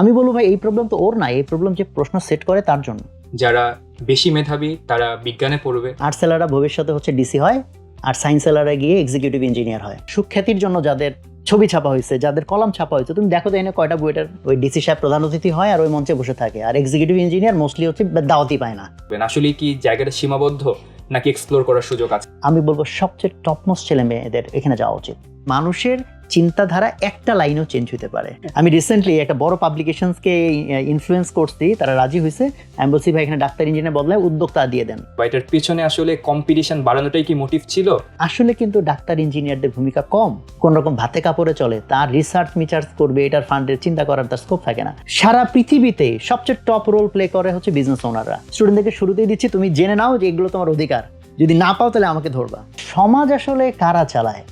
আমি বলবো ভাই এই প্রবলেম তো ওর না, এই প্রবলেম যে প্রশ্ন সেট করে তার জন্য। যারা বেশি মেধাবী তারা বিজ্ঞানে পড়বে, আর্টস সেলাররা ভবিষ্যতে হচ্ছে ডিসি হয়, আর সায়েন্স সেলাররা গিয়ে এক্সিকিউটিভ ইঞ্জিনিয়ার হয়। সুখ্যাতির জন্য যাদের ছবি ছাপা হয়েছে, যাদের কলাম ছাপা হয়েছে, তুমি দেখো তো এনে কয়টা বইটার ওই ডিসি সাহেব প্রধান অতিথি হয় আর ওই মঞ্চে বসে থাকে, আর এক্সিকিউটিভ ইঞ্জিনিয়ার মোস্টলি হচ্ছে দাওয়াতি পায় না। আসলে কি জায়গাটা সীমাবদ্ধ নাকি এক্সপ্লোর করার সুযোগ আছে? আমি বলবো সবচেয়ে টপমোস্ট ছেলে মেয়েদের এখানে যাওয়া উচিত। মানুষের চিন্তাধারা একটা লাইনও চেঞ্জ হতে পারে। আমি রিসেন্টলি একটা বড় পাবলিকেশনসকে ইনফ্লুয়েন্স করছি, তারা রাজি হয়েছে। আমি বলছি ভাই এখানে ডাক্তার ইঞ্জিনিয়ার বদলায় উদ্যোক্তা দিয়ে দেন। বা এটার পিছনে আসলে কম্পিটিশন বাড়ানোটাই কি মোটিভ ছিল? আসলে কিন্তু ডাক্তার ইঞ্জিনিয়ারদের ভূমিকা কম, কোন রকম ভাতে কাপড়ে চলে, তার রিসার্চ মিচার্স করবে এটার ফান্ডের চিন্তা করার তার স্কোপ থাকে না। সারা পৃথিবীতে সবচেয়ে টপ রোল প্লে করে হচ্ছে বিজনেস ওনাররা। স্টুডেন্টদেরকে শুরুতেই দিচ্ছি, তুমি জেনে নাও যে এগুলো তোমার অধিকার, যদি না পাও তাহলে আমাকে ধরবা। সমাজ আসলে কারা চালায়?